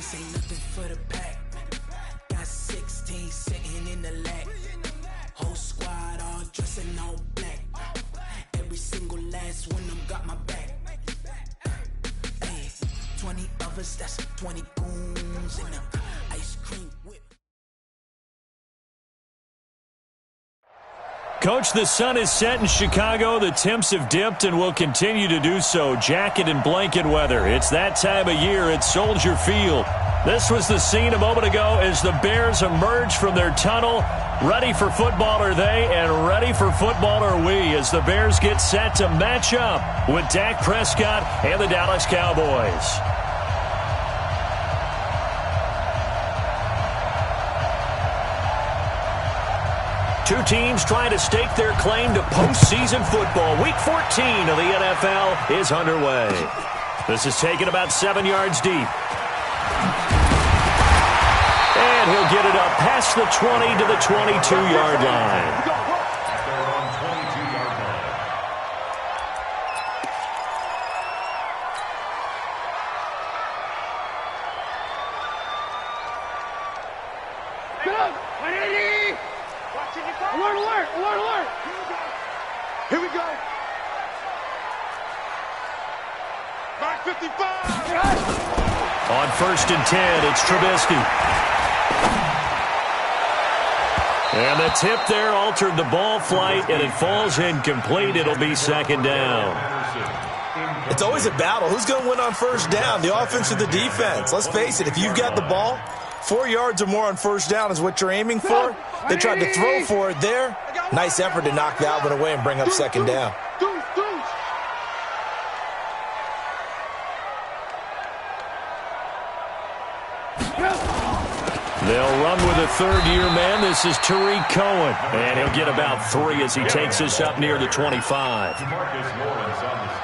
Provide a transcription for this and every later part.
This ain't nothing for the pack. Got 16 sitting in the lap. Whole squad all dressing all black. Every single last one of them got my back. Hey, 20 of us, that's 20 goons in the ice cream whip. Coach, the sun is set in Chicago. The temps have dipped and will continue to do so. Jacket and blanket weather. It's that time of year at Soldier Field. This was the scene a moment ago as the Bears emerge from their tunnel. Ready for football are they, and ready for football are we as the Bears get set to match up with Dak Prescott and the Dallas Cowboys. Two teams trying to stake their claim to postseason football. Week 14 of the NFL is underway. This is taken about 7 yards deep. And he'll get it up past the 20 to the 22-yard line. Here we go. 9:55. On 1st and 10, it's Trubisky. And the tip there altered the ball flight, and it falls incomplete. It'll be 2nd down. It's always a battle. Who's going to win on 1st down, the offense or the defense? Let's face it, if you've got the ball, 4 yards or more on 1st down is what you're aiming for. They tried to throw for it there. Nice effort to knock that one away and bring up 2nd down. They'll run with a third-year man. This is Tariq Cohen. And he'll get about 3 as he takes us up near the 25.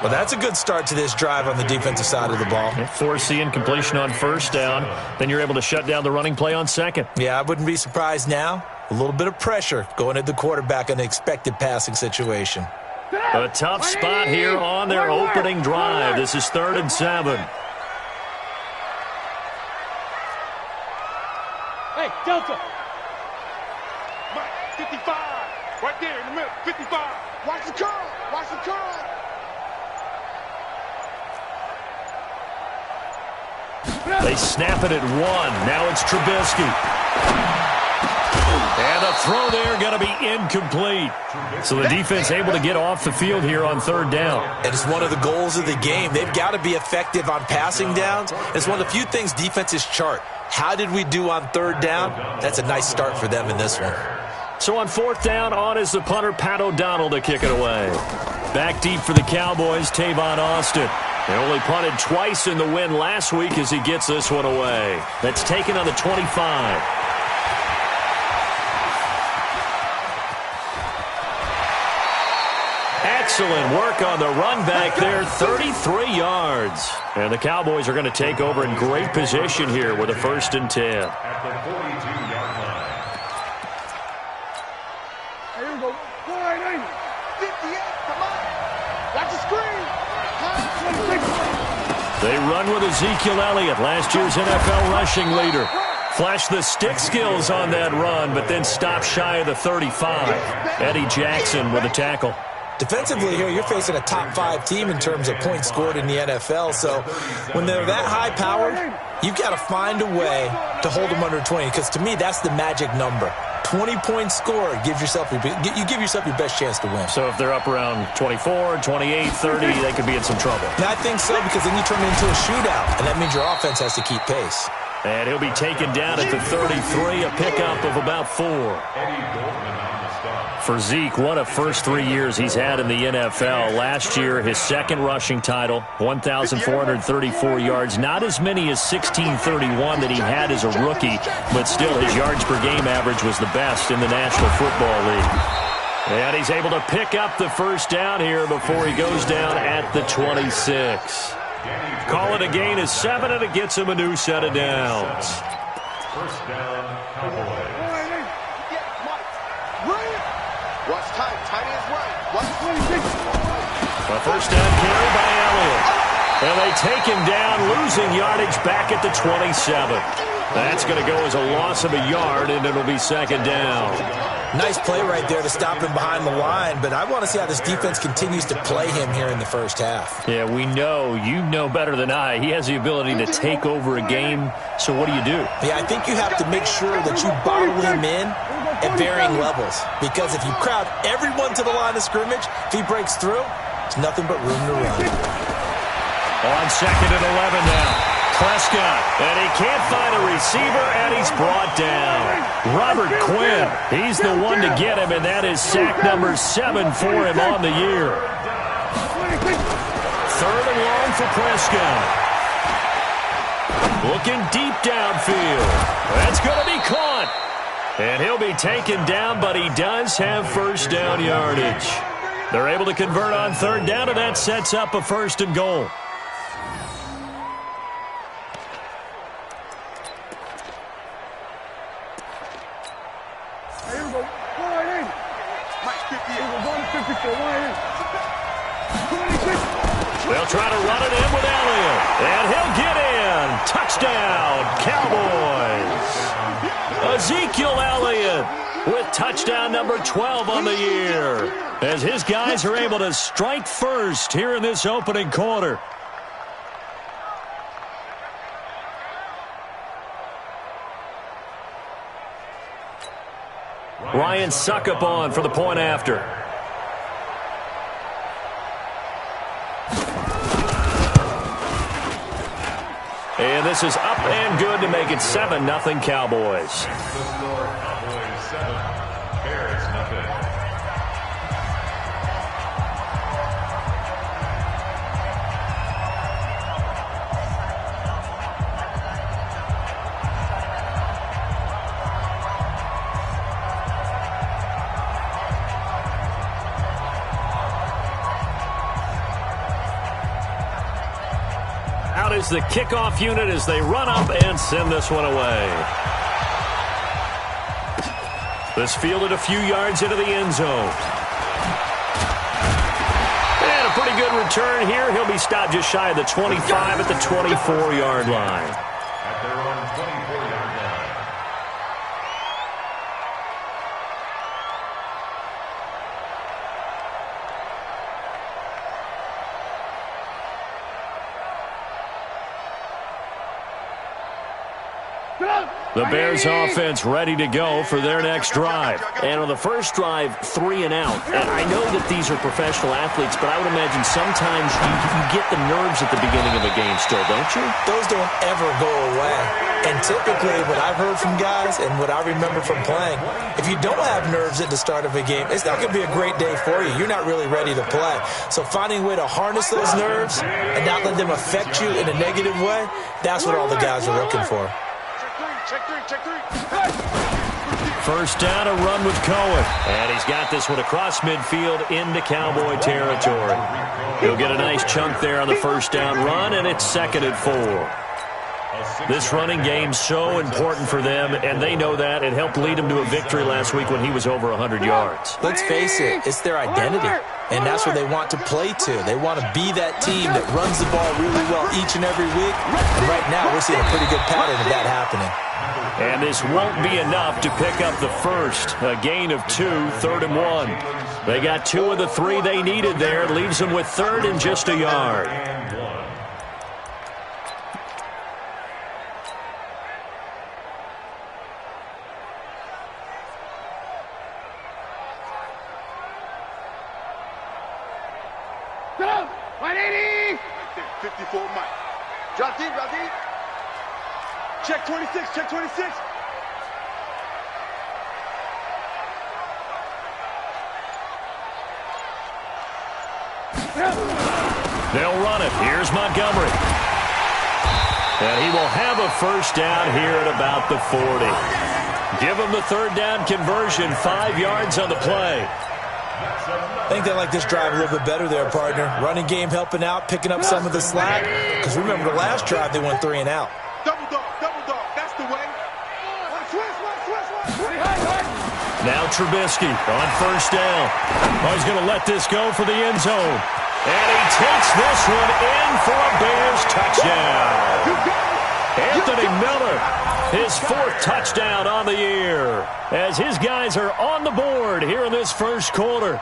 Well, that's a good start to this drive on the defensive side of the ball. Force the incompletion on 1st down. Then you're able to shut down the running play on 2nd. Yeah, I wouldn't be surprised now. A little bit of pressure going at the quarterback in an expected passing situation. A tough spot here on their opening drive. This is 3rd and 7. Hey, Delta. 55. Right there in the middle. 55. Watch the curl. Watch the curl. They snap it at 1. Now it's Trubisky. And the throw there going to be incomplete. So the defense able to get off the field here on 3rd down. And it's one of the goals of the game. They've got to be effective on passing downs. It's one of the few things defenses chart. How did we do on 3rd down? That's a nice start for them in this one. So on 4th down, on is the punter, Pat O'Donnell, to kick it away. Back deep for the Cowboys, Tavon Austin. They only punted twice in the win last week as he gets this one away. That's taken on the 25. Excellent work on the run back there, 33 yards. And the Cowboys are going to take over in great position here with a 1st and 10. At the 42-yard line. Here we go. 58, come on. Watch the screen. They run with Ezekiel Elliott, last year's NFL rushing leader. Flashed the stick skills on that run, but then stopped shy of the 35. Eddie Jackson with a tackle. Defensively here, you're facing a top 5 team in terms of points scored in the NFL. So when they're that high-powered, you've got to find a way to hold them under 20. Because to me, that's the magic number. 20 points scored gives yourself you give yourself your best chance to win. So if they're up around 24, 28, 30, they could be in some trouble. And I think so, because then you turn it into a shootout, and that means your offense has to keep pace. And he'll be taken down at the 33, a pickup of about 4. For Zeke, what a first 3 years he's had in the NFL. Last year, his 2nd rushing title, 1,434 yards. Not as many as 1,631 that he had as a rookie, but still his yards per game average was the best in the National Football League. And he's able to pick up the 1st down here before he goes down at the 26. Call it a gain of 7, and it gets him a new set of downs. 1st down, Cowboys. Watch tight. Tight is right. Watch 26. A 1st down carry by Elliott. And they take him down, losing yardage back at the 27. That's going to go as a loss of a yard, and it'll be second down. Nice play right there to stop him behind the line, but I want to see how this defense continues to play him here in the first half. Yeah, we know. You know better than I. He has the ability to take over a game, so what do you do? Yeah, I think you have to make sure that you bottle him in at varying levels, because if you crowd everyone to the line of scrimmage, if he breaks through, it's nothing but room to run. On second and 11 now. Prescott, and he can't find a receiver, and he's brought down. Robert Quinn, he's the one to get him, and that is sack number 7 for him on the year. Third and long for Prescott. Looking deep downfield. That's going to be caught. And he'll be taken down, but he does have first down yardage. They're able to convert on third down, and that sets up a first and goal. They'll try to run it in with Elliott, and he'll get in. Touchdown, Cowboys. Ezekiel Elliott with touchdown number 12 on the year, as his guys are able to strike first here in this opening quarter. Ryan Suckup on for the point after. And this is up and good to make it 7-0 Cowboys. Is the kickoff unit as they run up and send this one away. This fielded a few yards into the end zone. And a pretty good return here. He'll be stopped just shy of the 25 at the 24-yard line. At their own 24-yard line. The Bears offense ready to go for their next drive. And on the first drive, 3 and out. And I know that these are professional athletes, but I would imagine sometimes you get the nerves at the beginning of a game still, don't you? Those don't ever go away. And typically what I've heard from guys and what I remember from playing, if you don't have nerves at the start of a game, it's not going to be a great day for you. You're not really ready to play. So finding a way to harness those nerves and not let them affect you in a negative way, that's what all the guys are looking for. Check three. First down, a run with Cohen. And he's got this one across midfield into Cowboy territory. He'll get a nice chunk there on the first down run, and it's 2nd and 4. This running game's so important for them, and they know that. It helped lead them to a victory last week when he was over 100 yards. Let's face it, it's their identity, and that's what they want to play to. They want to be that team that runs the ball really well each and every week, and right now we're seeing a pretty good pattern of that happening. And this won't be enough to pick up the first. A gain of 2, 3rd and 1. They got 2 of the 3 they needed there. Leaves them with 3rd and just a yard. Go! 180! 54 Mike. Drop deep. Check 26. They'll run it. Here's Montgomery. And he will have a first down here at about the 40. Give him the 3rd down conversion, 5 yards on the play. I think they like this drive a little bit better there, partner. Running game helping out, picking up some of the slack. Because remember, the last drive they went 3 and out. Double dog. That's the way. Now Trubisky on first down. Oh, he's going to let this go for the end zone. And he takes this one in for a Bears touchdown. Anthony Miller, his 4th touchdown on the year, as his guys are on the board here in this first quarter.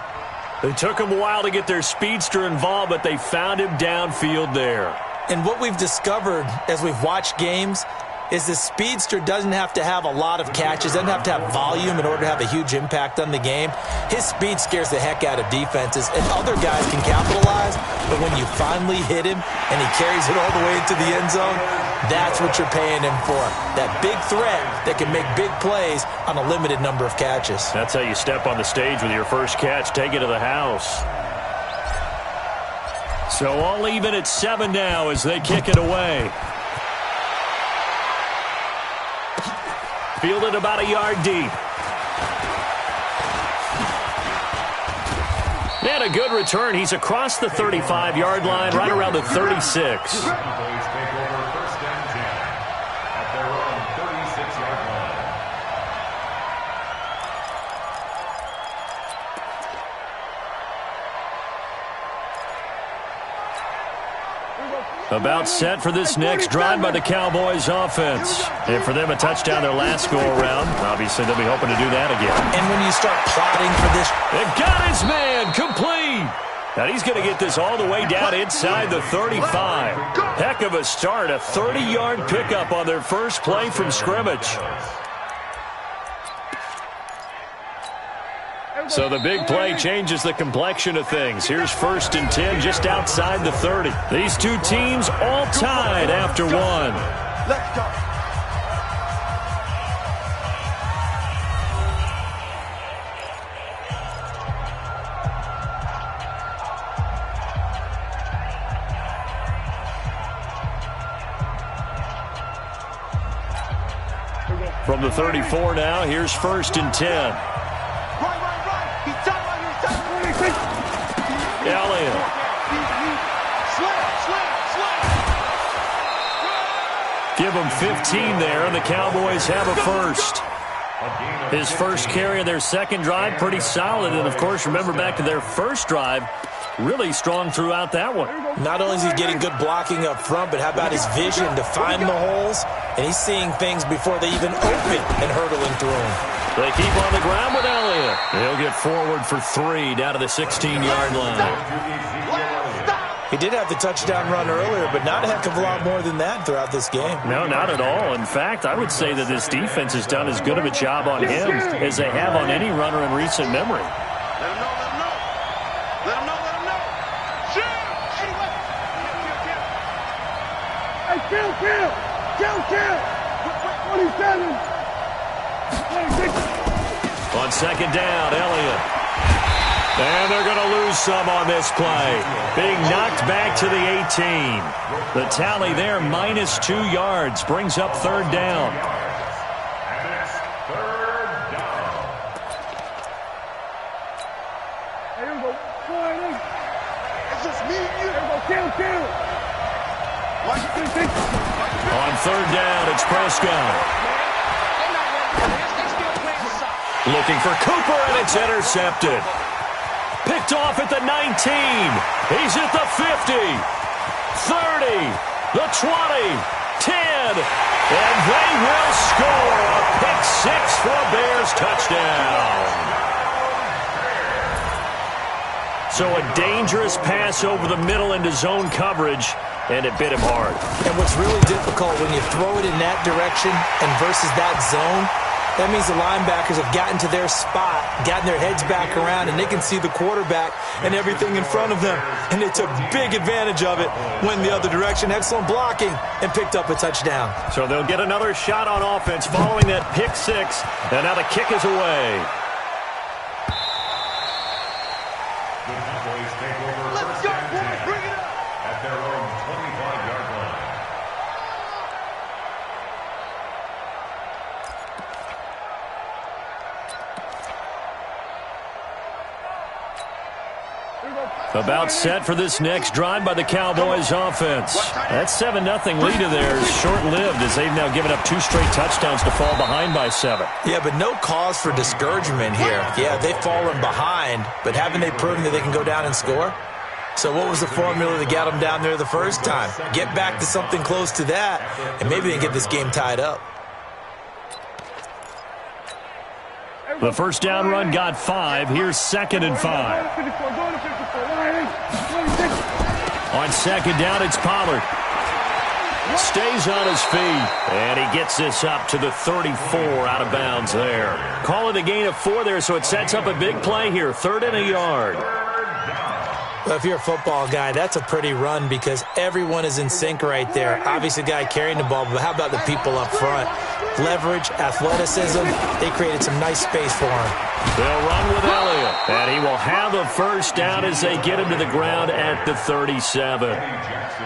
It took them a while to get their speedster involved, but they found him downfield there. And what we've discovered as we've watched games is the speedster doesn't have to have a lot of catches, doesn't have to have volume in order to have a huge impact on the game. His speed scares the heck out of defenses, and other guys can capitalize, but when you finally hit him and he carries it all the way into the end zone, that's what you're paying him for. That big threat that can make big plays on a limited number of catches. That's how you step on the stage with your first catch, take it to the house. So all even at 7 now as they kick it away. Fielded about a yard deep. And a good return. He's across the 35-yard line, right around the 36. About set for this next drive by the Cowboys offense. And for them, a touchdown their last go-around. Obviously, they'll be hoping to do that again. And when you start plotting for this... They've got his man complete. Now he's going to get this all the way down inside the 35. Heck of a start. A 30-yard pickup on their first play from scrimmage. So the big play changes the complexion of things. Here's 1st and 10 just outside the 30. These two teams all tied after 1. Let's go. From the 34 now, here's 1st and 10. Elliott. Give them 15 there, and the Cowboys have a first. His first carry of their second drive, pretty solid. And, of course, remember back to their first drive, really strong throughout that one. Not only is he getting good blocking up front, but how about his vision to find the holes? And he's seeing things before they even open and hurtling through them. They keep on the ground with Elliott. He'll get forward for 3 down to the 16-yard line. He did have the touchdown run earlier, but not a heck of a lot more than that throughout this game. No, not at all. In fact, I would say that this defense has done as good of a job on him as they have on any runner in recent memory. Let him know, let him know. Let him know, let him know. Shoot! Hey, kill! 27! On second down, Elliott. And they're going to lose some on this play. Being knocked back to the 18. The tally there, -2 yards, brings up 3rd down. And it's 3rd down. Hey, here we go. It's just me and you. Here we go. Kill. On 3rd down, it's Prescott. Looking for Cooper, and it's intercepted. Picked off at the 19. He's at the 50. 30. The 20. 10. And they will score a pick-6 for a Bears touchdown. So a dangerous pass over the middle into zone coverage, and it bit him hard. And what's really difficult when you throw it in that direction and versus that zone, that means the linebackers have gotten to their spot, gotten their heads back around, and they can see the quarterback and everything in front of them. And they took big advantage of it, went the other direction, excellent blocking, and picked up a touchdown. So they'll get another shot on offense following that pick-6, and now the kick is away. The Cowboys take over Let's 1st go, and boys. 10 Bring it up. at their own 25-yard line. About set for this next drive by the Cowboys offense. That 7-0 lead of theirs is short-lived as they've now given up 2 straight touchdowns to fall behind by 7. Yeah, but no cause for discouragement here. Yeah, they've fallen behind, but haven't they proven that they can go down and score? So what was the formula that got them down there the first time? Get back to something close to that, and maybe they can get this game tied up. The first down run got 5. Here's 2nd and 5. On 2nd down, it's Pollard. Stays on his feet, and he gets this up to the 34 out of bounds there. Call it a gain of 4 there, so it sets up a big play here. 3rd and a yard. Well, if you're a football guy, that's a pretty run because everyone is in sync right there. Obviously, the guy carrying the ball, but how about the people up front? Leverage, athleticism, they created some nice space for him. They'll run with Elliott, and he will have a first down as they get him to the ground at the 37.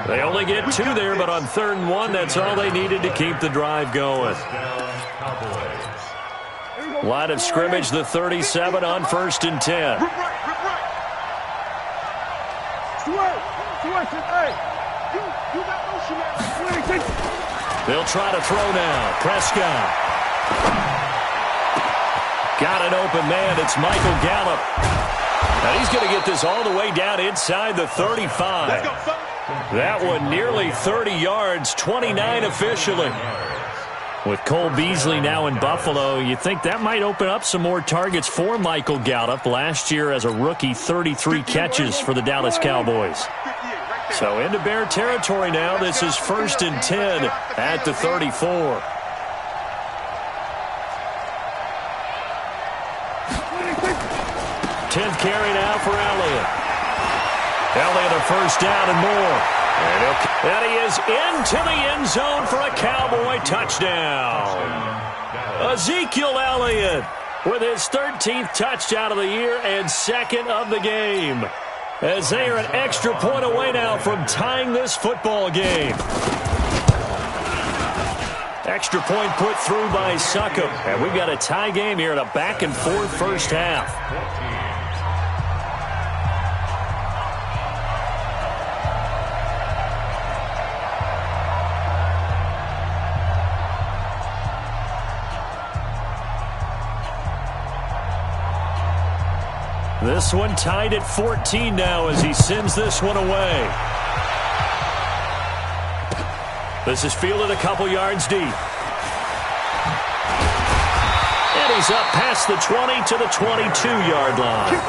They only get 2 there, but on 3rd and 1, that's all they needed to keep the drive going. Line of scrimmage, the 37 on 1st and 10. They'll try to throw now. Prescott. Got an open man. It's Michael Gallup. And he's going to get this all the way down inside the 35. That one nearly 30 yards, 29 officially. With Cole Beasley now in Buffalo, you think that might open up some more targets for Michael Gallup. Last year as a rookie, 33 catches for the Dallas Cowboys. So into Bear territory now. This is 1st and 10 at the 34. 10th carry now for Elliott. Elliott a first down and more. And he is into the end zone for a Cowboy touchdown. Ezekiel Elliott with his 13th touchdown of the year and 2nd of the game. As they are an extra point away now from tying this football game. Extra point put through by Succop. And we've got a tie game here in a back-and-forth first half. This one tied at 14 now as he sends this one away. This is fielded a couple yards deep. And he's up past the 20 to the 22-yard line.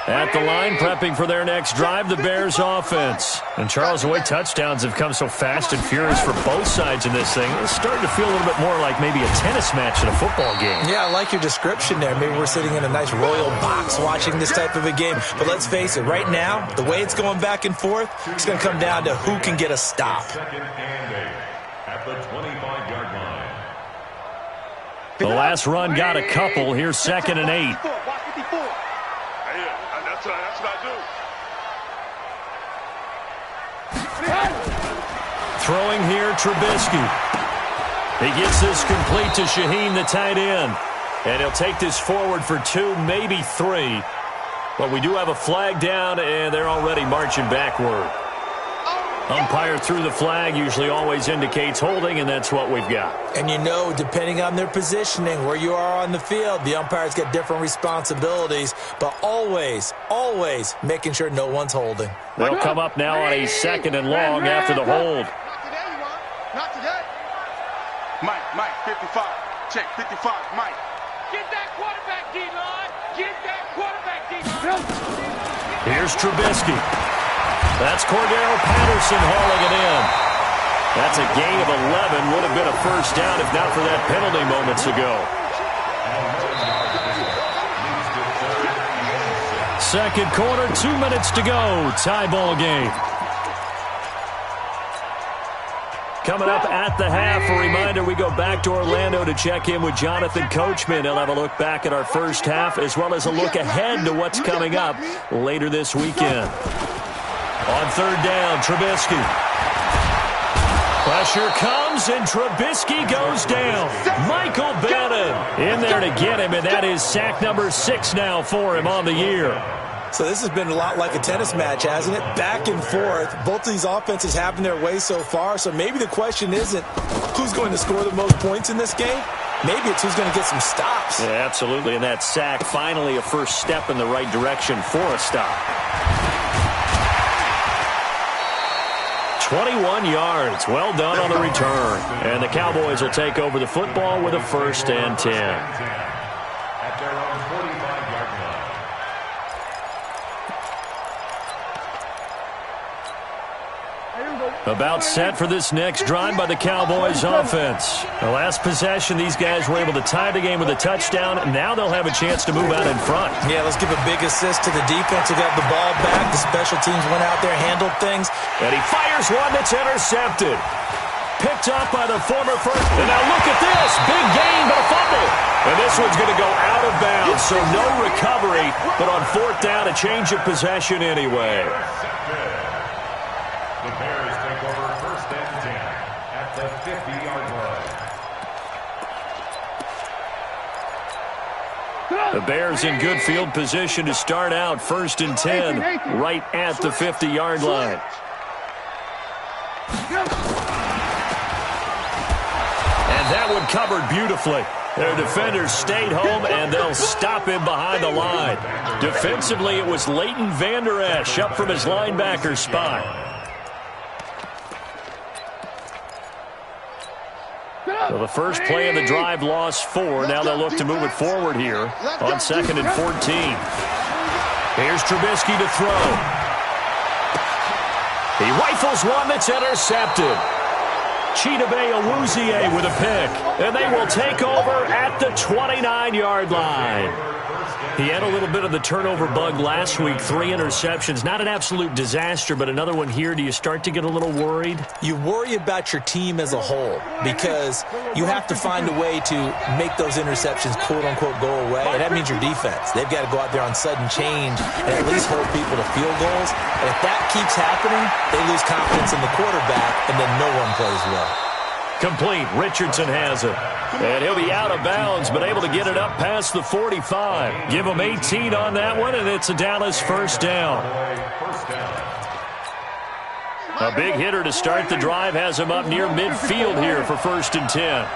At the line, prepping for their next drive, the Bears offense. And Charles, the way touchdowns have come so fast and furious for both sides in this thing, it's starting to feel a little bit more like maybe a tennis match in a football game. Yeah, I like your description there. Maybe we're sitting in a nice royal box watching this type of a game. But let's face it, right now, the way it's going back and forth, it's going to come down to who can get a stop. At the 25-yard line. The last run got a couple. Here's 2nd and 8. That's what I do. Throwing here, Trubisky. He gets this complete to Shaheen, the tight end. And he'll take this forward for 2, maybe 3. But we do have a flag down, and they're already marching backward. Umpire threw the flag, usually always indicates holding, and that's what we've got. And you know, depending on their positioning, where you are on the field, the umpires get different responsibilities, but always, always making sure no one's holding. They'll come up now on a 2nd and long after the hold. Not today. Mike, 55. Check, 55, Mike. Get that quarterback, D-line. Get that quarterback, D-line. Here's Trubisky. That's Cordero Patterson hauling it in. That's a gain of 11. Would have been a first down if not for that penalty moments ago. Second quarter, 2 minutes to go. Tie ball game. Coming up at the half, a reminder, we go back to Orlando to check in with Jonathan Coachman. He'll have a look back at our first half as well as a look ahead to what's coming up later this weekend. On 3rd down, Trubisky. Pressure comes, and Trubisky goes down. Michael Bannon in there to get him, and that is sack number 6 now for him on the year. So this has been a lot like a tennis match, hasn't it? Back and forth. Both of these offenses having their way so far. So maybe the question isn't who's going to score the most points in this game. Maybe it's who's going to get some stops. Yeah, absolutely. And that sack, finally a first step in the right direction for a stop. 21 yards. Well done on the return. And the Cowboys will take over the football with a 1st and 10. At their own 45-yard line. About set for this next drive by the Cowboys offense. The last possession, these guys were able to tie the game with a touchdown. Now they'll have a chance to move out in front. Yeah, let's give a big assist to the defense who got the ball back. The special teams went out there, handled things. And he fires one that's intercepted. Picked up by the former first. And now look at this. Big gain, but a fumble. And this one's going to go out of bounds. So no recovery, but on 4th down, a change of possession anyway. The Bears take over 1st and 10 at the 50-yard line. The Bears in good field position to start out 1st and 10 right at the 50-yard line. And that one covered beautifully. Their defenders stayed home, and they'll stop him behind the line. Defensively, it was Leighton Vander Esch up from his linebacker spot. So the first play of the drive lost 4. Now they'll look to move it forward here on 2nd and 14. Here's Trubisky to throw. He rifles one that's intercepted. Chidobe Awuzie with a pick. And they will take over at the 29-yard line. He had a little bit of the turnover bug last week. 3 interceptions. Not an absolute disaster, but another one here. Do you start to get a little worried? You worry about your team as a whole because you have to find a way to make those interceptions, quote-unquote, go away. And that means your defense. They've got to go out there on sudden change and at least hold people to field goals. And if that keeps happening, they lose confidence in the quarterback, and then no one plays well. Complete. Richardson has it. And he'll be out of bounds, but able to get it up past the 45. Give him 18 on that one, and it's a Dallas 1st down. A big hitter to start the drive has him up near midfield here for 1st and 10.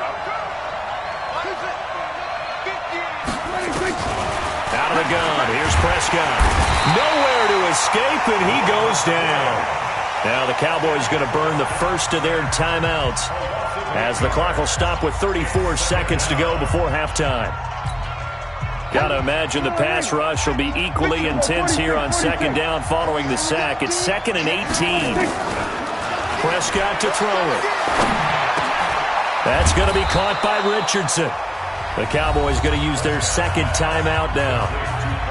Out of the gun. Here's Prescott. Nowhere to escape, and he goes down. Now the Cowboys going to burn the first of their timeouts as the clock will stop with 34 seconds to go before halftime. Got to imagine the pass rush will be equally intense here on 2nd down following the sack. It's 2nd and 18. Prescott to throw it. That's going to be caught by Richardson. The Cowboys going to use their 2nd timeout now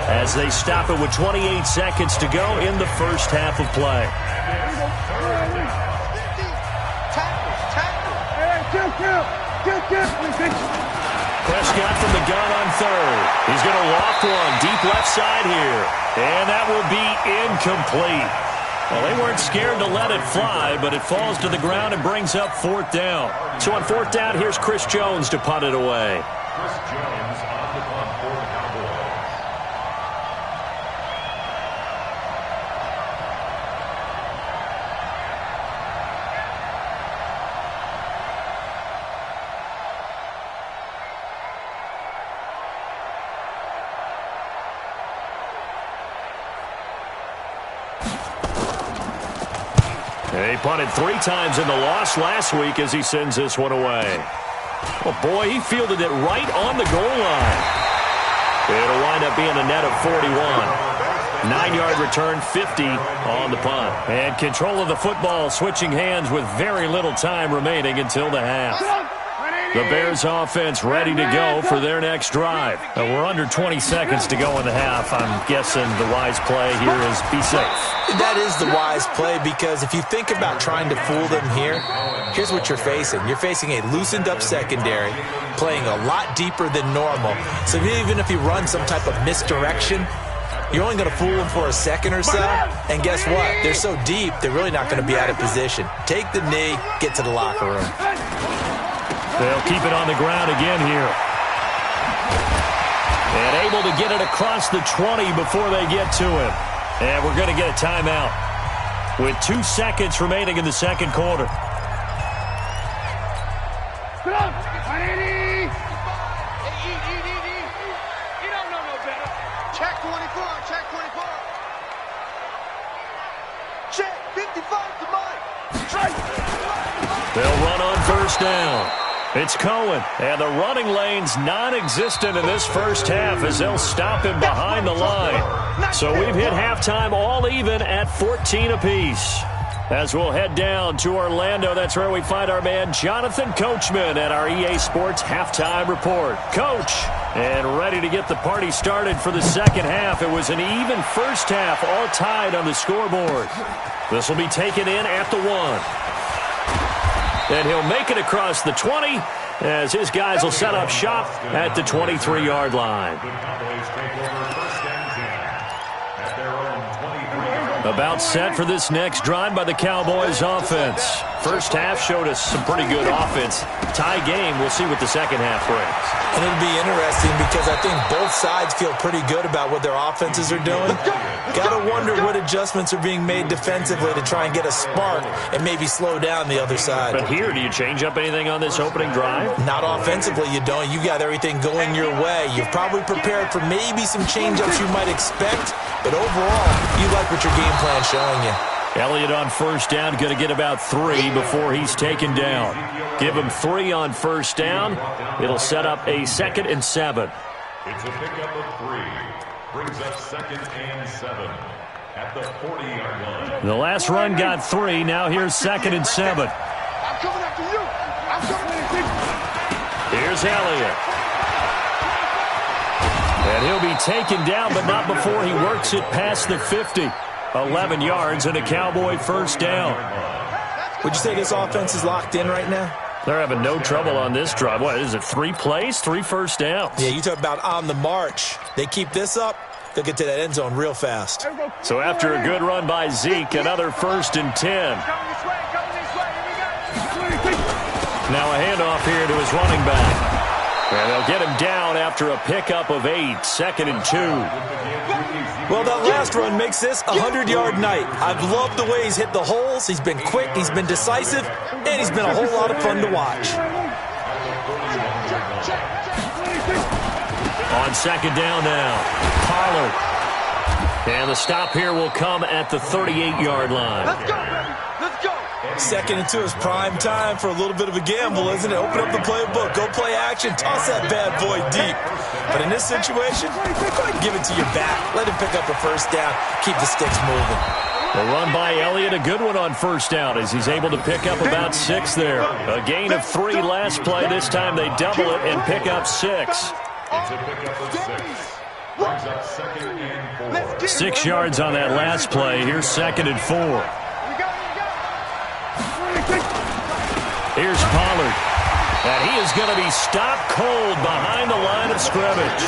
as they stop it with 28 seconds to go in the first half of play. Prescott from the gun on 3rd. He's going to loft one deep left side here. And that will be incomplete. Well, they weren't scared to let it fly, but it falls to the ground and brings up 4th down. So on 4th down, here's Chris Jones to punt it away. Chris Jones on the punt for the Cowboys. He punted 3 times in the loss last week as he sends this one away. Oh, boy, he fielded it right on the goal line. It'll wind up being a net of 41. 9-yard return, 50 on the punt. And control of the football switching hands with very little time remaining until the half. The Bears offense ready to go for their next drive. We're under 20 seconds to go in the half. I'm guessing the wise play here is be safe. That is the wise play because if you think about trying to fool them here, here's what you're facing. You're facing a loosened up secondary, playing a lot deeper than normal. So even if you run some type of misdirection, you're only going to fool them for a second or so. And guess what? They're so deep, they're really not going to be out of position. Take the knee, get to the locker room. They'll keep it on the ground again here. And able to get it across the 20 before they get to him. And we're going to get a timeout with 2 seconds remaining in the second quarter. first down. It's Cohen, and the running lane's non-existent in this first half as they'll stop him behind the line. So we've hit halftime all even at 14 apiece. As we'll head down to Orlando, that's where we find our man Jonathan Coachman at our EA Sports Halftime Report. Coach, and ready to get the party started for the second half. It was an even first half, all tied on the scoreboard. This will be taken in at the 1. And he'll make it across the 20 as his guys will set up shop at the 23-yard line. About set for this next drive by the Cowboys offense. First half showed us some pretty good offense. Tie game, we'll see what the second half brings. And it'll be interesting because I think both sides feel pretty good about what their offenses are doing. Got to wonder what adjustments are being made defensively to try and get a spark and maybe slow down the other side. But here, do you change up anything on this opening drive? Not offensively, you don't. You got everything going your way. You've probably prepared for maybe some change-ups you might expect, but overall, you like what your game plan's showing you. Elliott on first down, going to get about 3 before he's taken down. Give him 3 on first down. It'll set up a 2nd and 7. It's a pickup of 3. Brings up 2nd and 7 at the 40-yard line. The last run got 3. Now here's 2nd and 7. I'm coming after you. I'm coming after you. Here's Elliott. And he'll be taken down, but not before he works it past the 50. 11 yards and a Cowboy first down. Would you say this offense is locked in right now? They're having no trouble on this drive. What is it, 3 plays, 3 first downs? Yeah, you talk about on the march. They keep this up, they'll get to that end zone real fast. So after a good run by Zeke, another 1st and 10. Now a handoff here to his running back. And they'll get him down after a pickup of 8, 2nd and 2. Well, that last run makes this a 100-yard night. I've loved the way he's hit the holes. He's been quick, he's been decisive, and he's been a whole lot of fun to watch. On 2nd down now, Pollard. And the stop here will come at the 38-yard line. Let's go, baby. Let's go. 2nd and 2 is prime time for a little bit of a gamble, isn't it? Open up the playbook, go play action, toss that bad boy deep. But in this situation, go ahead and give it to your back. Let him pick up a first down, keep the sticks moving. The run by Elliott, a good one on first down as he's able to pick up about 6 there. A gain of 3 last play. This time they double it and pick up 6. It's a pickup of 6. Brings up 2nd and 4. 6 yards on that last play. Here's 2nd and 4. Here's Pollard. And he is going to be stopped cold behind the line of scrimmage.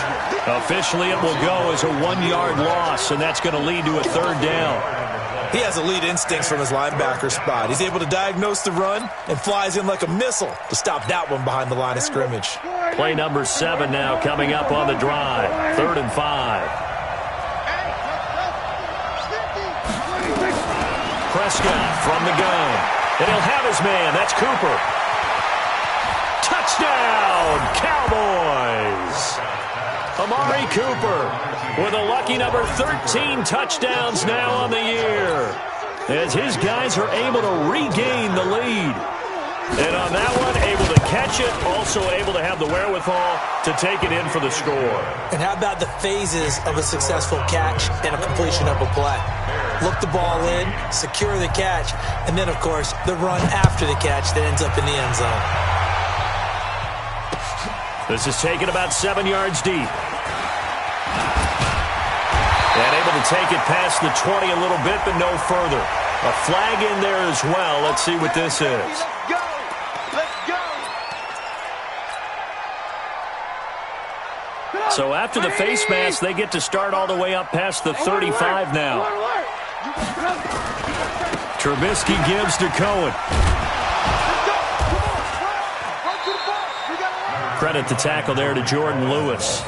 Officially, it will go as a 1-yard loss, and that's going to lead to a 3rd down. He has elite instincts from his linebacker spot. He's able to diagnose the run and flies in like a missile to stop that one behind the line of scrimmage. Play number 7 now coming up on the drive. 3rd and 5. Prescott from the gun. And he'll have his man. That's Cooper. Touchdown, Cowboys! Amari Cooper with a lucky number 13 touchdowns now on the year as his guys are able to regain the lead. And on that one, able to catch it, also able to have the wherewithal to take it in for the score. And how about the phases of a successful catch and a completion of a play? Look the ball in, secure the catch, and then, of course, the run after the catch that ends up in the end zone. This is taken about 7 yards deep. And able to take it past the 20 a little bit, but no further. A flag in there as well. Let's see what this is. So after the face mask, they get to start all the way up past the 35 now. Trubisky gives to Cohen. Credit the tackle there to Jordan Lewis.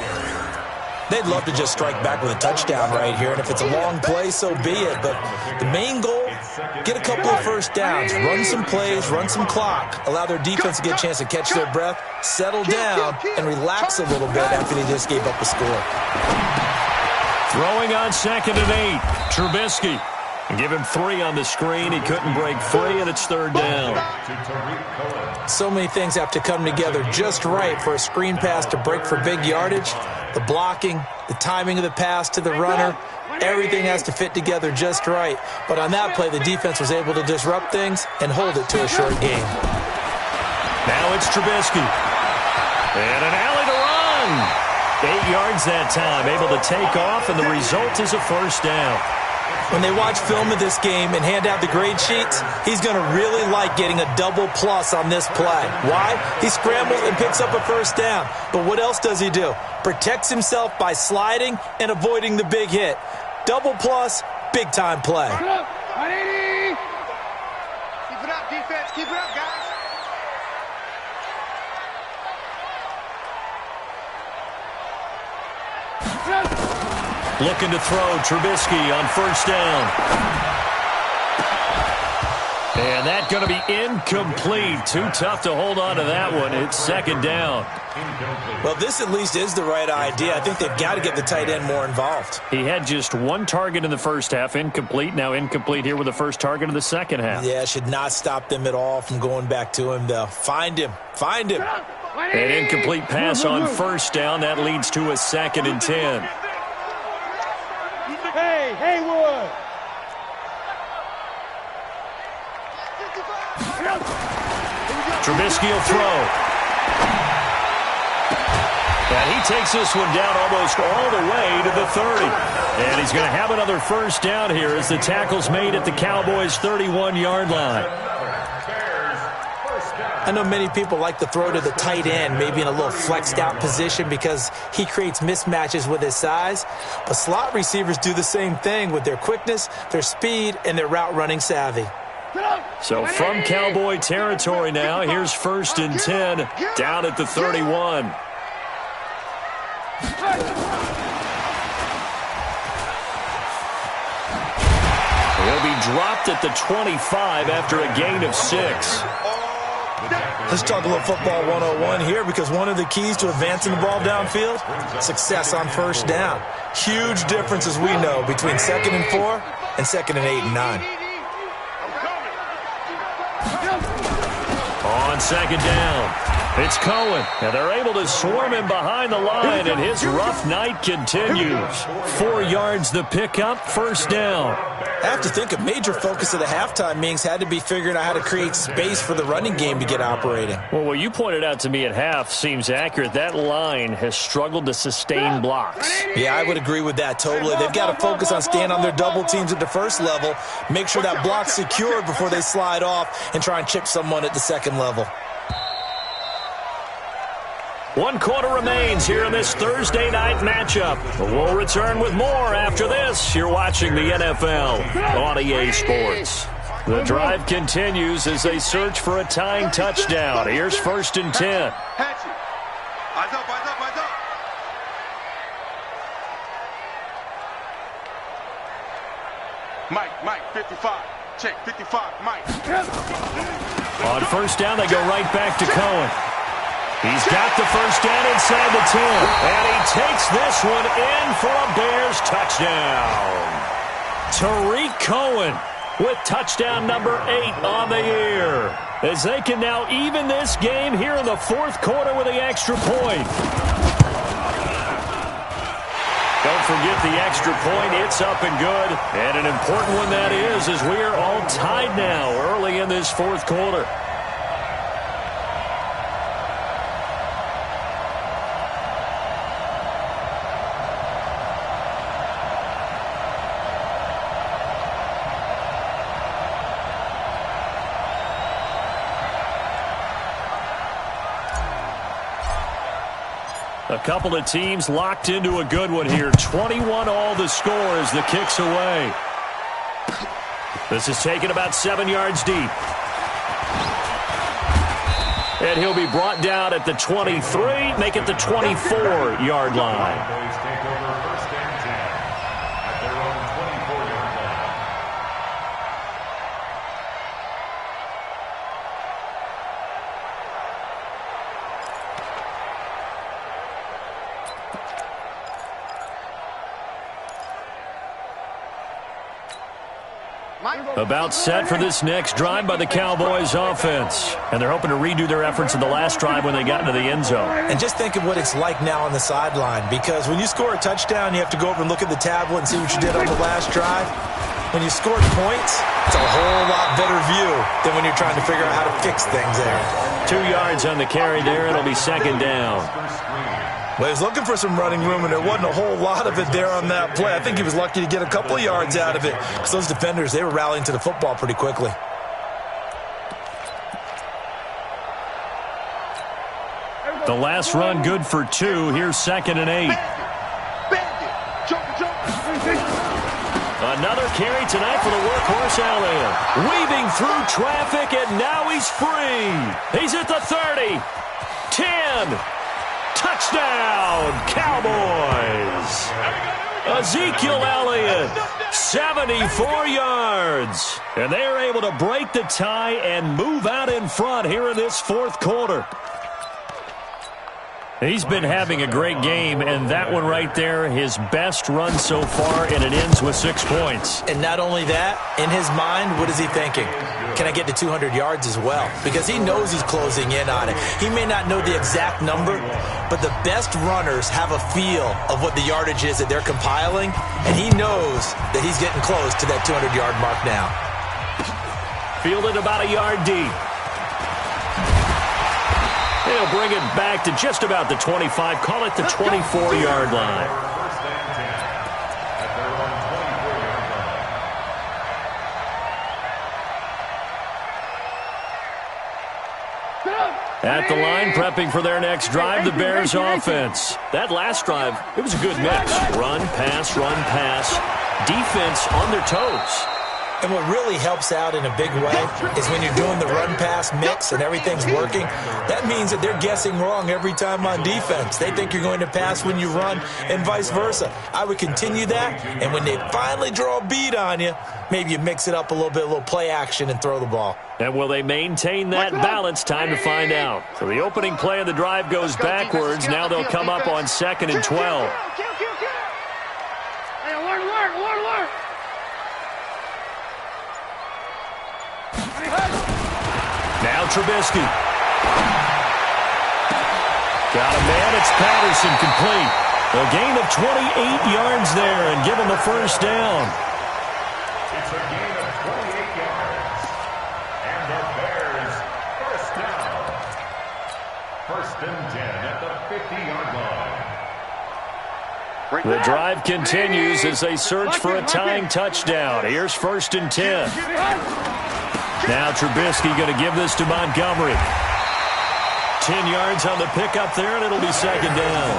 They'd love to just strike back with a touchdown right here, and if it's a long play, so be it. But the main goal, get a couple of first downs, run some plays, run some clock, allow their defense to get a chance to catch their breath, settle down, and relax a little bit after they just gave up a score. Throwing on 2nd and 8, Trubisky. Give him 3 on the screen. He couldn't break free, and it's 3rd down. So many things have to come together just right for a screen pass to break for big yardage. The blocking, the timing of the pass to the runner, everything has to fit together just right. But on that play, the defense was able to disrupt things and hold it to a short game. Now it's Trubisky. And an alley to run. 8 yards that time, able to take off, and the result is a 1st down. When they watch film of this game and hand out the grade sheets, he's going to really like getting a double plus on this play. Why? He scrambles and picks up a 1st down. But what else does he do? Protects himself by sliding and avoiding the big hit. Double plus, big-time play. Keep it up, 180. Keep it up, defense. Keep it up, guys. Looking to throw, Trubisky on 1st down. And that's going to be incomplete. Too tough to hold on to that one. It's 2nd down. Well, this at least is the right idea. I think they've got to get the tight end more involved. He had just 1 target in the first half, incomplete. Now incomplete here with the first target of the second half. Yeah, should not stop them at all from going back to him, though. Find him. Find him. An incomplete pass on 1st down. That leads to a 2nd and 10. Hey, Haywood. Trubisky will throw. And he takes this one down almost all the way to the 30. And he's going to have another 1st down here as the tackle's made at the Cowboys' 31-yard line. I know many people like to throw to the tight end, maybe in a little flexed out position because he creates mismatches with his size. But slot receivers do the same thing with their quickness, their speed, and their route running savvy. So from Cowboy territory now, here's 1st and 10 down at the 31. He'll be dropped at the 25 after a gain of 6. Let's talk a little football 101 here because one of the keys to advancing the ball downfield, success on 1st down. Huge difference, as we know, between 2nd and 4 and 2nd and 8 and 9. On 2nd down, it's Cohen. And they're able to swarm him behind the line, and his rough night continues. 4 yards the pickup, 1st down. I have to think a major focus of the halftime meetings had to be figuring out how to create space for the running game to get operating. Well, what you pointed out to me at half seems accurate. That line has struggled to sustain blocks. Yeah, I would agree with that totally. They've got to focus on staying on their double teams at the first level, make sure that block's secured before they slide off, and try and chip someone at the second level. 1 quarter remains here in this Thursday night matchup. We'll return with more after this. You're watching the NFL on EA Sports. The drive continues as they search for a tying touchdown. Here's 1st and 10. Eyes up, eyes up, eyes up. Mike, 55. Check, 55, Mike. On 1st down, they go right back to Cohen. He's got the 1st down inside the 10. And he takes this one in for a Bears touchdown. Tariq Cohen with touchdown number 8 on the year. As they can now even this game here in the 4th quarter with the extra point. Don't forget the extra point. It's up and good. And an important one that is, as we are all tied now early in this 4th quarter. A couple of teams locked into a good one here. 21 all the score as the kick's away. This is taken about 7 yards deep. And he'll be brought down at the 23, make it the 24-yard line. About set for this next drive by the Cowboys offense. And they're hoping to redo their efforts in the last drive when they got into the end zone. And just think of what it's like now on the sideline, because when you score a touchdown, you have to go over and look at the tablet and see what you did on the last drive. When you scored points, it's a whole lot better view than when you're trying to figure out how to fix things there. 2 yards on the carry there. It'll be second down. Well, he was looking for some running room, and there wasn't a whole lot of it there on that play. I think he was lucky to get a couple of yards out of it, because those defenders, they were rallying to the football pretty quickly. The last run good for 2. Here's 2nd and 8. Another carry tonight for the workhorse Elliott. Weaving through traffic, and now he's free. He's at the 30. 10. Touchdown, Cowboys. Ezekiel Elliott, 74 yards. And they're able to break the tie and move out in front here in this fourth quarter. He's been having a great game, and that one right there, his best run so far, and it ends with 6 points. And not only that, in his mind, what is he thinking? Can I get to 200 yards as well? Because he knows he's closing in on it. He may not know the exact number, but the best runners have a feel of what the yardage is that they're compiling, and he knows that he's getting close to that 200-yard mark now. Fielded about a yard deep. They'll bring it back to just about the 25. Call it the 24-yard line. At the line, prepping for their next drive, the Bears offense. That last drive, it was a good mix. Run, pass, defense on their toes. And what really helps out in a big way is when you're doing the run-pass mix and everything's working, that means that they're guessing wrong every time on defense. They think you're going to pass when you run and vice versa. I would continue that, and when they finally draw a beat on you, maybe you mix it up a little bit, a little play action, and throw the ball. And will they maintain that balance? Time to find out. So the opening play of the drive goes backwards. Now they'll come up on 2nd and 12. Alert. Now Trubisky. Got a man. It's Patterson, complete. A gain of 28 yards there and give him a first down. It's a gain of 28 yards. And the Bears first down. 1st and 10 at the 50-yard line. The drive continues as they search for a tying touchdown. Here's 1st and 10. Now Trubisky going to give this to Montgomery. 10 yards on the pickup there, and it'll be 2nd down.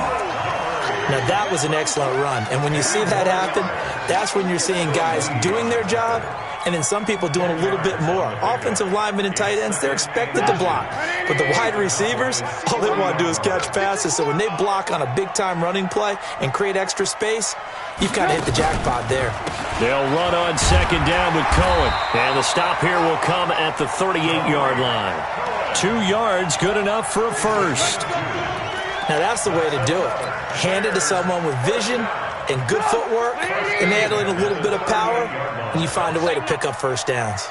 Now, that was an excellent run. And when you see that happen, that's when you're seeing guys doing their job and then some people doing a little bit more. Offensive linemen and tight ends, they're expected to block. But the wide receivers, all they want to do is catch passes. So when they block on a big-time running play and create extra space, you've kind of hit the jackpot there. They'll run on 2nd down with Cohen. And the stop here will come at the 38-yard line. 2 yards, good enough for a first. Now, that's the way to do it. Hand it to someone with vision and good footwork, and add in a little bit of power, and you find a way to pick up first downs.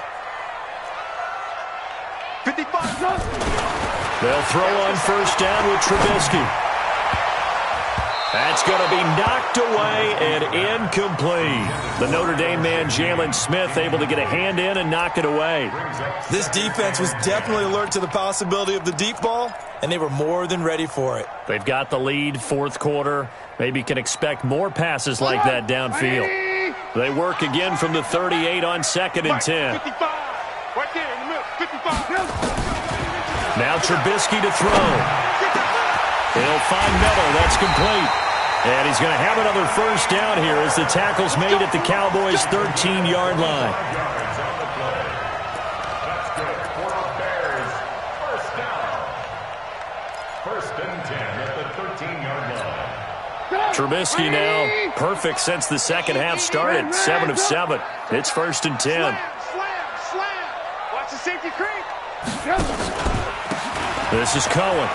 55. They'll throw on 1st down with Trubisky. That's going to be knocked away and incomplete. The Notre Dame man, Jalen Smith, able to get a hand in and knock it away. This defense was definitely alert to the possibility of the deep ball, and they were more than ready for it. They've got the lead, 4th quarter. Maybe can expect more passes like that downfield. They work again from the 38 on 2nd and 10. 55. Right there in the middle. 55. Now Trubisky to throw. He'll find Miller. That's complete. And he's going to have another first down here as the tackle's made at the Cowboys' 13-yard line. That's good for the Bears. First down. 1st and 10 at the 13-yard line. Trubisky now perfect since the second half started. 7 of 7. It's 1st and 10. Slam. Watch the safety creep. This is Cohen.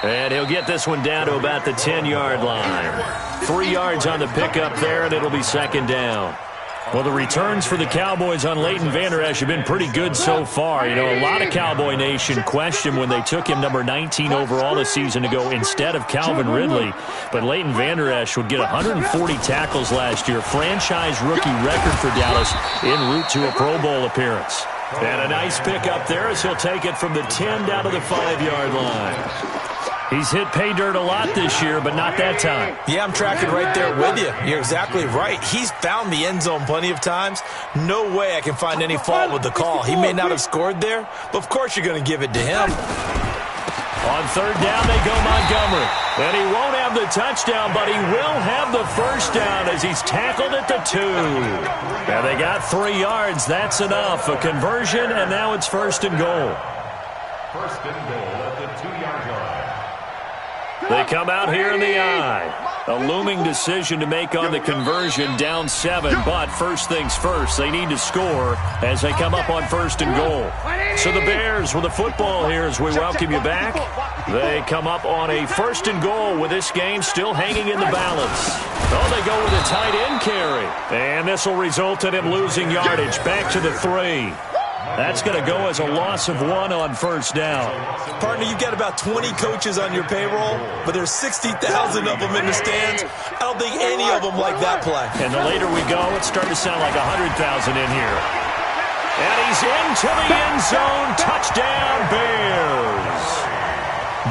And he'll get this one down to about the 10-yard line. 3 yards on the pickup there, and it'll be 2nd down. Well, the returns for the Cowboys on Leighton Vander Esch have been pretty good so far. You know, a lot of Cowboy Nation questioned when they took him number 19 overall a season ago instead of Calvin Ridley. But Leighton Vander Esch would get 140 tackles last year, franchise rookie record for Dallas, en route to a Pro Bowl appearance. And a nice pickup there as he'll take it from the 10 down to the 5-yard line. He's hit pay dirt a lot this year, but not that time. Yeah, I'm tracking right there with you. You're exactly right. He's found the end zone plenty of times. No way I can find any fault with the call. He may not have scored there, but of course you're going to give it to him. On third down, they go Montgomery. And he won't have the touchdown, but he will have the first down as he's tackled at the 2. And they got 3 yards. That's enough. A conversion, and now it's first and goal. First and goal at the 2-yard line. They come out here in the eye. A looming decision to make on the conversion, down 7. But first things first, they need to score as they come up on first and goal. So the Bears with the football here as we welcome you back. They come up on a first and goal with this game still hanging in the balance. Oh, they go with a tight end carry. And this will result in him losing yardage. Back to the 3. That's going to go as a loss of 1 on first down. Partner, you've got about 20 coaches on your payroll, but there's 60,000 of them in the stands. I don't think any of them like that play. And the later we go, it's starting to sound like 100,000 in here. And he's into the end zone. Touchdown, Bears.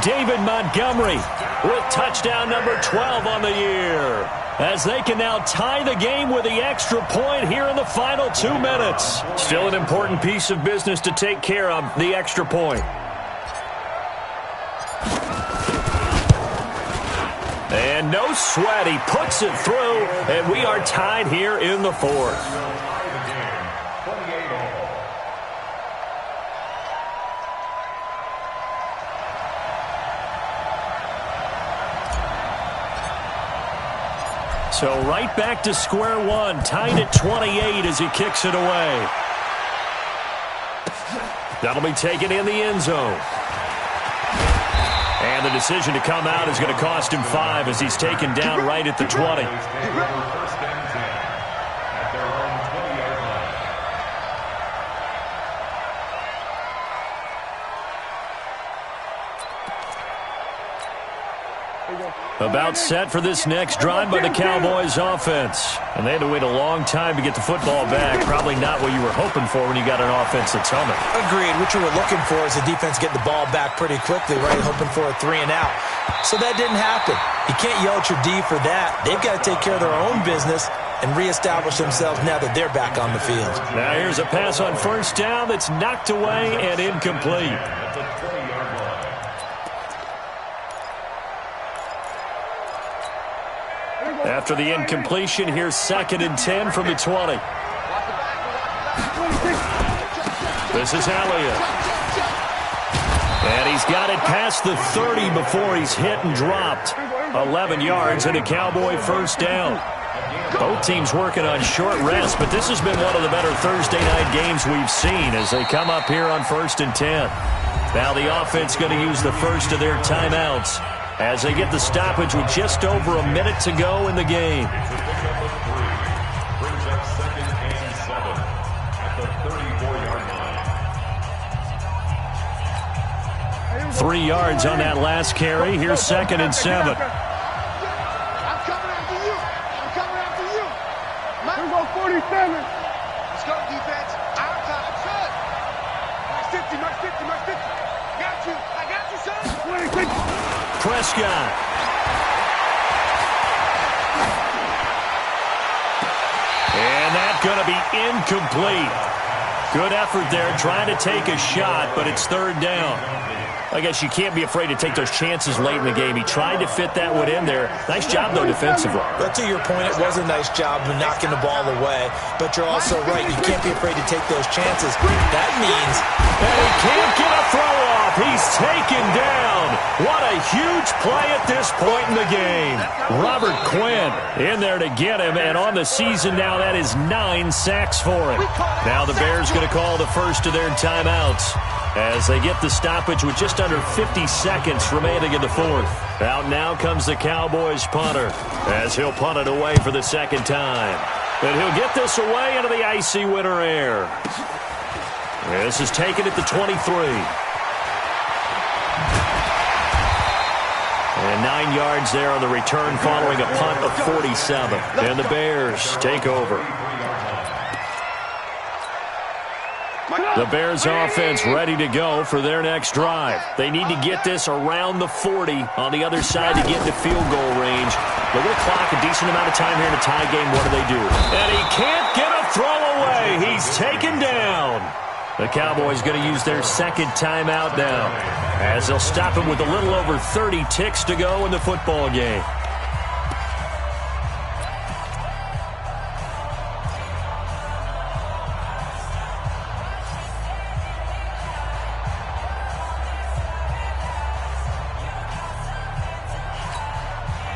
David Montgomery with touchdown number 12 on the year, as they can now tie the game with the extra point here in the final 2 minutes. Still an important piece of business to take care of, the extra point. And no sweat, he puts it through, and we are tied here in the 4th. So right back to square one, tied at 28 as he kicks it away. That'll be taken in the end zone. And the decision to come out is going to cost him 5 as he's taken down right at the 20. About set for this next drive by the Cowboys offense. And they had to wait a long time to get the football back. Probably not what you were hoping for when you got an offense that's humming. Agreed. What you were looking for is the defense get the ball back pretty quickly, right? Hoping for a 3 and out. So that didn't happen. You can't yell at your D for that. They've got to take care of their own business and reestablish themselves now that they're back on the field. Now here's a pass on first down that's knocked away and incomplete. After the incompletion, here's 2nd and 10 from the 20. This is Elliott. And he's got it past the 30 before he's hit and dropped. 11 yards and a Cowboy first down. Both teams working on short rest, but this has been one of the better Thursday night games we've seen as they come up here on 1st and 10. Now the offense going to use the first of their timeouts as they get the stoppage with just over a minute to go in the game. Brings up 2nd and 7 at the 34-yard line. 3 yards on that last carry. Here's 2nd and 7. I'm coming after you. I'm coming after you. Here go 47. Let's go, defense. Out of time. Good. Mark 50, Mark 50, Mark 50. I got you, son. 26. Prescott. And that's going to be incomplete. Good effort there trying to take a shot, but it's 3rd down. I guess you can't be afraid to take those chances late in the game. He tried to fit that one in there. Nice job, though, defensively. But to your point, it was a nice job of knocking the ball away. But you're also right. You can't be afraid to take those chances. That means... And he can't get a throw off. He's taken down. What a huge play at this point in the game. Robert Quinn in there to get him. And on the season now, that is 9 sacks for him. Now the Bears going to call the first of their timeouts as they get the stoppage with just under 50 seconds remaining in the 4th. Out now comes the Cowboys punter as he'll punt it away for the 2nd time. And he'll get this away into the icy winter air. This is taken at the 23. And 9 yards there on the return following a punt of 47. And the Bears take over. The Bears offense ready to go for their next drive. They need to get this around the 40 on the other side to get into field goal range. Look at the clock, a decent amount of time here in a tie game. What do? And he can't get a throw away. He's taken down. The Cowboys going to use their second timeout now, as they'll stop him with a little over 30 ticks to go in the football game.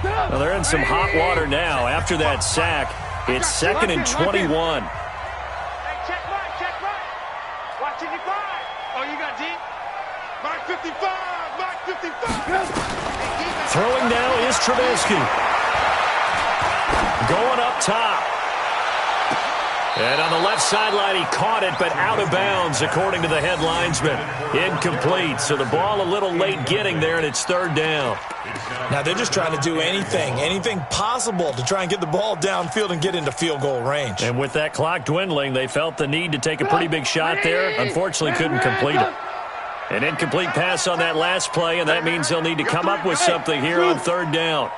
Well, they're in some hot water now. After that sack, it's 2nd and 21. Hey, check right. Watching you five. Oh, you got deep? Mark 55. Throwing now is Trubisky. Going up top. And on the left sideline, he caught it, but out of bounds, according to the head linesman. Incomplete, so the ball a little late getting there, and it's 3rd down. Now they're just trying to do anything possible to try and get the ball downfield and get into field goal range. And with that clock dwindling, they felt the need to take a pretty big shot there. Unfortunately, couldn't complete it. An incomplete pass on that last play, and that means they'll need to come up with something here on 3rd down.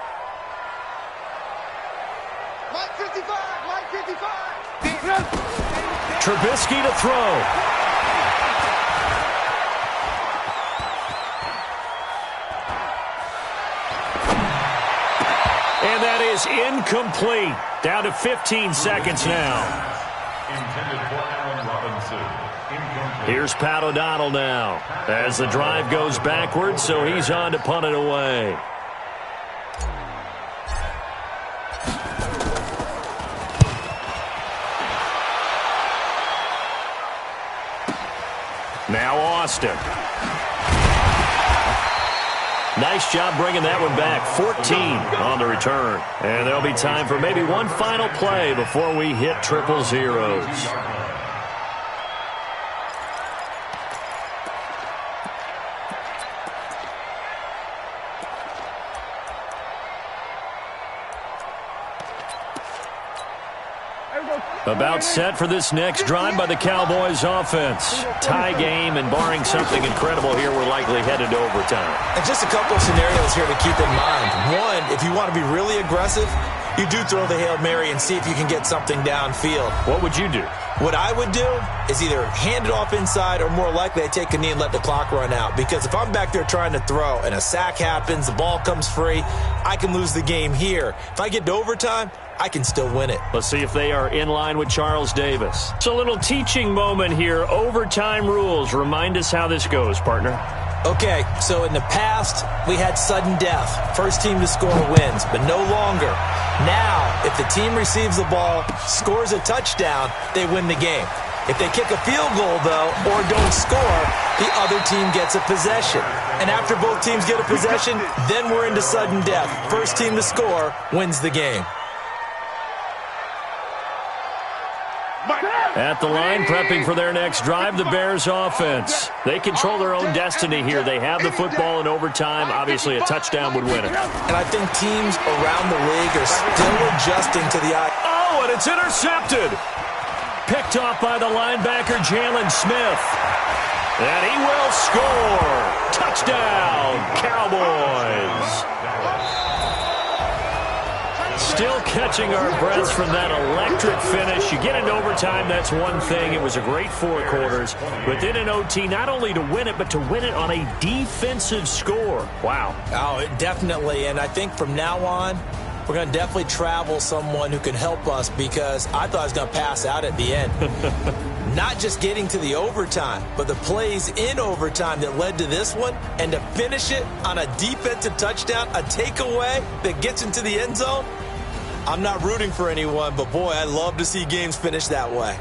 Trubisky to throw. And that is incomplete. Down to 15 seconds now. Intended for Allen Robinson. Incomplete. Here's Pat O'Donnell now, as the drive goes backwards, so he's on to punt it away. Now Austin. Nice job bringing that one back. 14 on the return. And there'll be time for maybe one final play before we hit triple zeros. About set for this next drive by the Cowboys offense. Tie game, and barring something incredible here, we're likely headed to overtime. And just a couple of scenarios here to keep in mind. One, if you want to be really aggressive, you do throw the Hail Mary and see if you can get something downfield. What would you do? What I would do is either hand it off inside, or more likely I take a knee and let the clock run out. Because if I'm back there trying to throw and a sack happens, the ball comes free, I can lose the game here. If I get to overtime, I can still win it. Let's see if they are in line with Charles Davis. It's a little teaching moment here. Overtime rules. Remind us how this goes, partner. Okay, so in the past, we had sudden death. First team to score wins, but no longer. Now, if the team receives the ball, scores a touchdown, they win the game. If they kick a field goal, though, or don't score, the other team gets a possession. And after both teams get a possession, then we're into sudden death. First team to score wins the game. At the line, prepping for their next drive, the Bears offense. They control their own destiny here. They have the football in overtime. Obviously, a touchdown would win it. And I think teams around the league are still adjusting to the eye. Oh, and it's intercepted. Picked off by the linebacker, Jalen Smith. And he will score. Touchdown, Cowboys. Still catching our breaths from that electric finish. You get into overtime, that's one thing. It was a great 4 quarters. But then in OT, not only to win it, but to win it on a defensive score. Wow. Oh, definitely. And I think from now on, we're going to definitely travel someone who can help us, because I thought I was going to pass out at the end. Not just getting to the overtime, but the plays in overtime that led to this one, and to finish it on a defensive touchdown, a takeaway that gets into the end zone. I'm not rooting for anyone, but boy, I love to see games finish that way.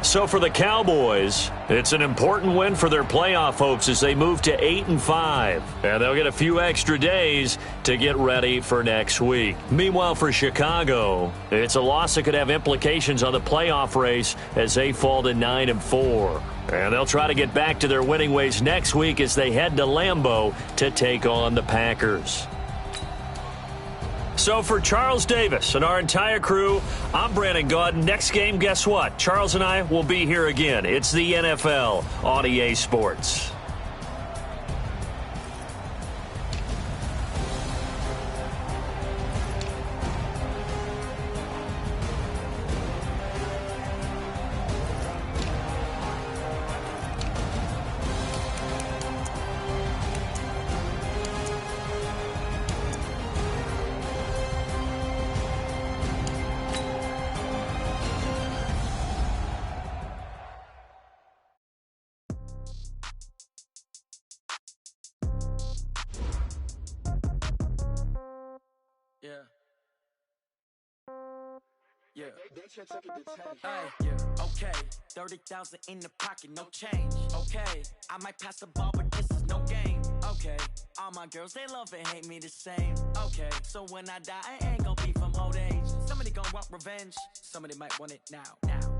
So for the Cowboys, it's an important win for their playoff hopes as they move to 8-5. And they'll get a few extra days to get ready for next week. Meanwhile, for Chicago, it's a loss that could have implications on the playoff race as they fall to 9-4. And they'll try to get back to their winning ways next week as they head to Lambeau to take on the Packers. So for Charles Davis and our entire crew, I'm Brandon Gaudin. Next game, guess what? Charles and I will be here again. It's the NFL on EA Sports. Okay, 30,000 in the pocket, no change. Okay, I might pass the ball, but this is no game. Okay, all my girls, they love and hate me the same. Okay, so when I die, I ain't gonna be from old age. Somebody gonna want revenge, somebody might want it now.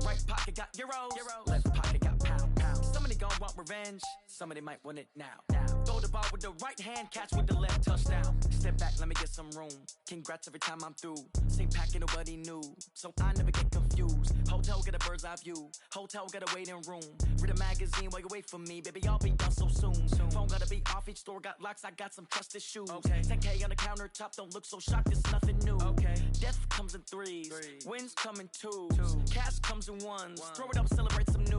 Right pocket got euros, left pocket got pounds. Somebody gonna want revenge, somebody might want it now. Throw the ball with the right hand, catch with the left, touchdown. Step back, let me get some room. Congrats every time I'm through. Same packet, nobody knew, so I never get confused. Hotel get a bird's eye view. Hotel get a waiting room. Read a magazine while you wait for me, baby. I'll be done so soon. Phone gotta be off. Each store got locks. I got some trusted shoes. Okay. 10K on the countertop. Don't look so shocked. It's nothing new. Okay. Death comes in threes. Wins come in twos. Cash comes in ones. Throw it up, celebrate some news.